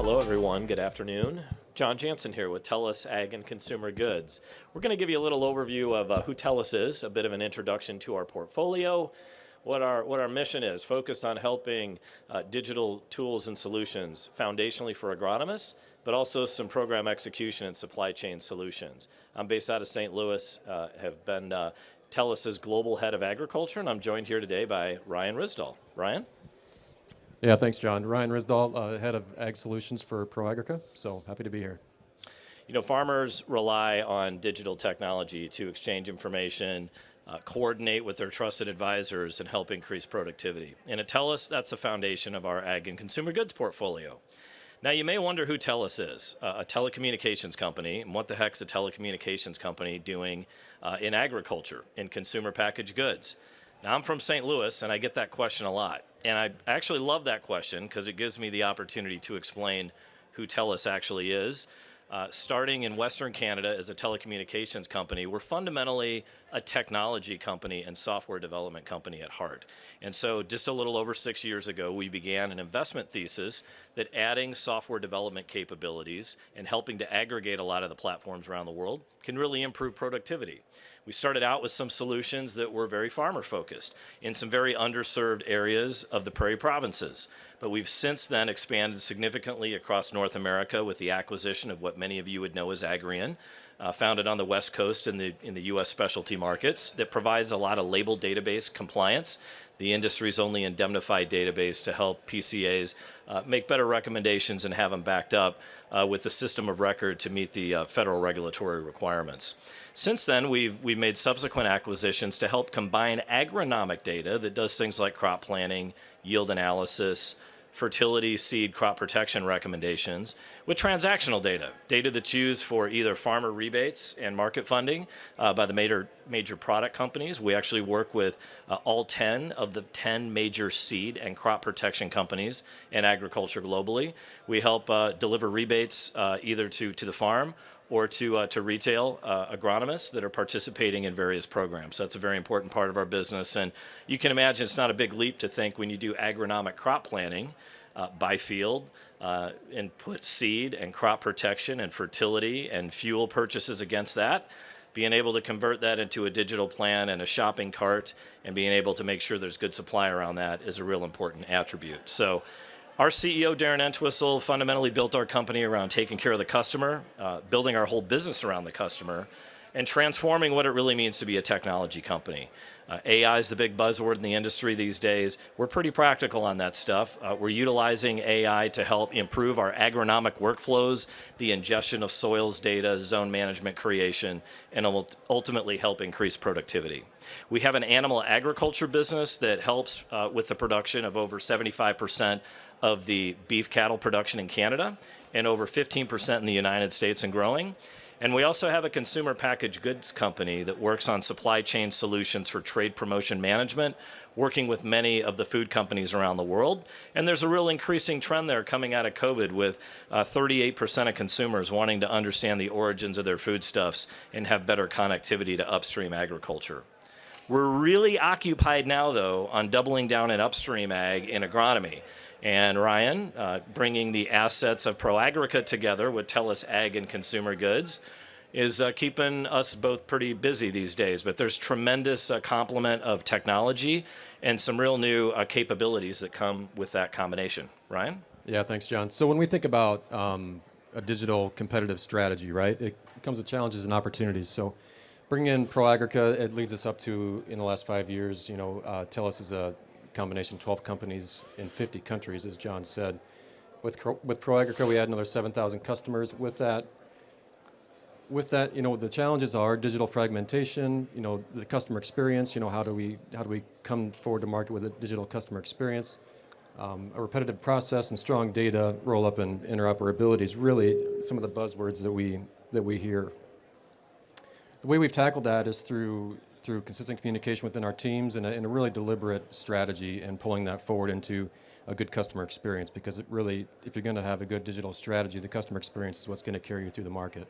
Hello, everyone. Good afternoon. John Jansen here with TELUS Ag and Consumer Goods. We're going to give you a little overview of who TELUS is, a bit of an introduction to our portfolio, what our mission is, focused on helping digital tools and solutions foundationally for agronomists, but also some program execution and supply chain solutions. I'm based out of St. Louis, have been TELUS's global head of agriculture, and I'm joined here today by Ryan Risdall. Ryan? Yeah, thanks, John. Ryan Risdall, head of Ag Solutions for ProAgrica. So happy to be here. You know, farmers rely on digital technology to exchange information, coordinate with their trusted advisors, and help increase productivity. And at TELUS, that's the foundation of our ag and consumer goods portfolio. Now, you may wonder who TELUS is, a telecommunications company, and what the heck's a telecommunications company doing in agriculture, in consumer packaged goods? Now, I'm from St. Louis, and I get that question a lot. And I actually love that question because it gives me the opportunity to explain who TELUS actually is. Starting in Western Canada as a telecommunications company, we're fundamentally a technology company and software development company at heart. And so just a little over 6 years ago, we began an investment thesis that adding software development capabilities and helping to aggregate a lot of the platforms around the world can really improve productivity. We started out with some solutions that were very farmer-focused in some very underserved areas of the prairie provinces. But we've since then expanded significantly across North America with the acquisition of what many of you would know as Agrion, founded on the West Coast in the U.S. specialty markets, that provides a lot of label database compliance, the industry's only indemnified database to help PCAs make better recommendations and have them backed up with the system of record to meet the federal regulatory requirements. Since then, we've made subsequent acquisitions to help combine agronomic data that does things like crop planning, yield analysis, fertility, seed, crop protection recommendations with transactional data that's used for either farmer rebates and market funding by the major product companies. We actually work with all 10 of the 10 major seed and crop protection companies in agriculture globally. We help deliver rebates either to the farm or to retail agronomists that are participating in various programs. So that's a very important part of our business. And you can imagine it's not a big leap to think when you do agronomic crop planning by field and put seed and crop protection and fertility and fuel purchases against that, being able to convert that into a digital plan and a shopping cart and being able to make sure there's good supply around that is a real important attribute. So our CEO, Darren Entwistle, fundamentally built our company around taking care of the customer, building our whole business around the customer, and transforming what it really means to be a technology company. AI is the big buzzword in the industry these days. We're pretty practical on that stuff. We're utilizing AI to help improve our agronomic workflows, the ingestion of soils data, zone management creation, and ultimately help increase productivity. We have an animal agriculture business that helps with the production of over 75% of the beef cattle production in Canada and over 15% in the United States and growing. And we also have a consumer packaged goods company that works on supply chain solutions for trade promotion management, working with many of the food companies around the world. And there's a real increasing trend there coming out of COVID with 38% of consumers wanting to understand the origins of their foodstuffs and have better connectivity to upstream agriculture. We're really occupied now, though, on doubling down in upstream ag and agronomy. And Ryan, bringing the assets of ProAgrica together with TELUS Ag and Consumer Goods, is keeping us both pretty busy these days. But there's tremendous complement of technology and some real new capabilities that come with that combination. Ryan? Yeah, thanks, John. So when we think about a digital competitive strategy, right, it comes with challenges and opportunities. So bringing in ProAgrica, it leads us up to, in the last 5 years, TELUS is a combination 12 companies in 50 countries, as John said. With ProAgrica, we add another 7,000 customers. With that, the challenges are digital fragmentation, the customer experience, how do we come forward to market with a digital customer experience? A repetitive process and strong data roll-up and interoperability is really some of the buzzwords that we hear. The way we've tackled that is through consistent communication within our teams and a really deliberate strategy and pulling that forward into a good customer experience, because it really, if you're going to have a good digital strategy, the customer experience is what's going to carry you through the market.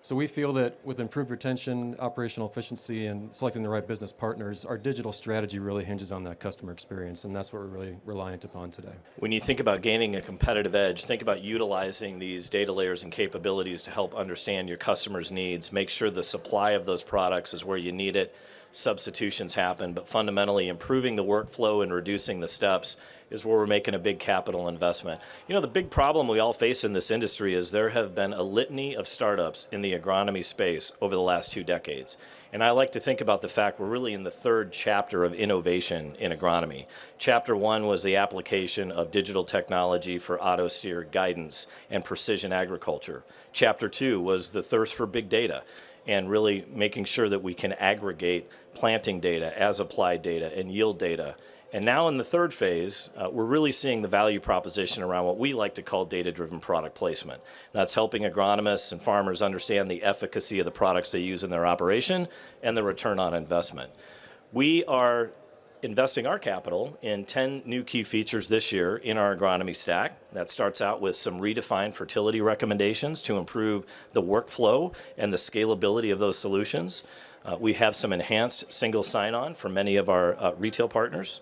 So we feel that with improved retention, operational efficiency, and selecting the right business partners, our digital strategy really hinges on that customer experience, and that's what we're really reliant upon today. When you think about gaining a competitive edge, think about utilizing these data layers and capabilities to help understand your customers' needs, make sure the supply of those products is where you need it, substitutions happen, but fundamentally improving the workflow and reducing the steps is where we're making a big capital investment. You know, the big problem we all face in this industry is there have been a litany of startups in the agronomy space over the last 2 decades. And I like to think about the fact we're really in the 3rd chapter of innovation in agronomy. Chapter 1 was the application of digital technology for auto-steer guidance and precision agriculture. Chapter 2 was the thirst for big data and really making sure that we can aggregate planting data, as applied data, and yield data. And now in the 3rd phase, we're really seeing the value proposition around what we like to call data-driven product placement. That's helping agronomists and farmers understand the efficacy of the products they use in their operation and the return on investment. We are investing our capital in 10 new key features this year in our agronomy stack. That starts out with some redefined fertility recommendations to improve the workflow and the scalability of those solutions. We have some enhanced single sign-on for many of our retail partners.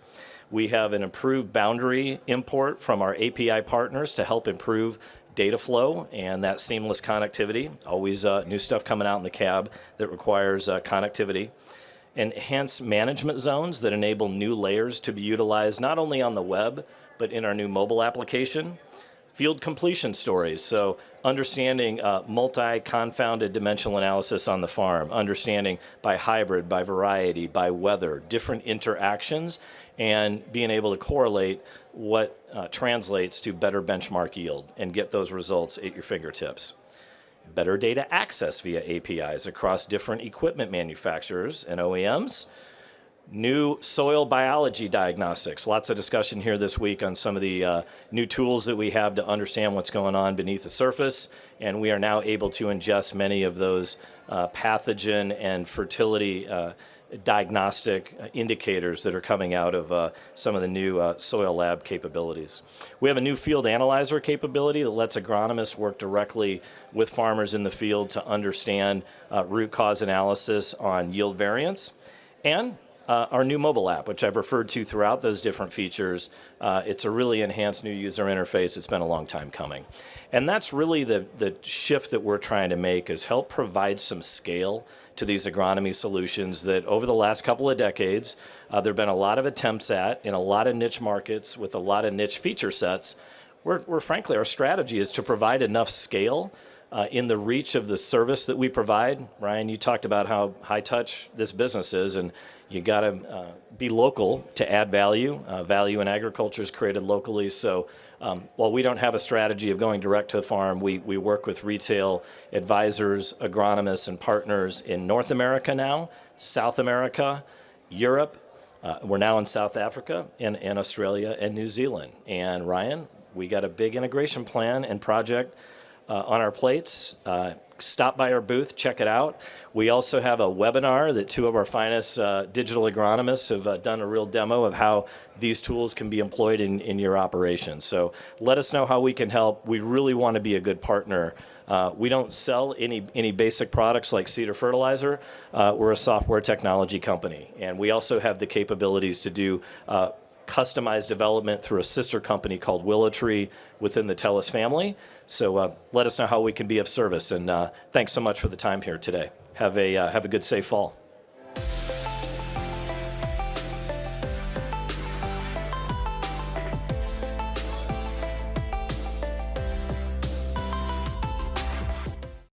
We have an improved boundary import from our API partners to help improve data flow and that seamless connectivity. Always new stuff coming out in the cab that requires connectivity. Enhanced management zones that enable new layers to be utilized not only on the web, but in our new mobile application. Field completion stories, so understanding multi-confounded dimensional analysis on the farm, understanding by hybrid, by variety, by weather, different interactions, and being able to correlate what translates to better benchmark yield and get those results at your fingertips. Better data access via APIs across different equipment manufacturers and OEMs. New soil biology diagnostics. Lots of discussion here this week on some of the new tools that we have to understand what's going on beneath the surface, and we are now able to ingest many of those pathogen and fertility diagnostic indicators that are coming out of some of the new soil lab capabilities. We have a new field analyzer capability that lets agronomists work directly with farmers in the field to understand root cause analysis on yield variance. And our new mobile app, which I've referred to throughout those different features, it's a really enhanced new user interface. It's been a long time coming. And that's really the shift that we're trying to make, is help provide some scale to these agronomy solutions that over the last couple of decades, there have been a lot of attempts at in a lot of niche markets with a lot of niche feature sets, where frankly our strategy is to provide enough scale in the reach of the service that we provide. Ryan, you talked about how high touch this business is, and you got to be local to add value. Value in agriculture is created locally. So while we don't have a strategy of going direct to the farm, we work with retail advisors, agronomists, and partners in North America now, South America, Europe. We're now in South Africa and Australia and New Zealand. And Ryan, we got a big integration plan and project on our plates. Stop by our booth, check it out. We also have a webinar that 2 of our finest digital agronomists have done a real demo of how these tools can be employed in your operation. So let us know how we can help. We really want to be a good partner. We don't sell any basic products like seed or fertilizer. We're a software technology company, and we also have the capabilities to do customized development through a sister company called Willow Tree within the TELUS family. So let us know how we can be of service. And thanks so much for the time here today. Have a good, safe fall.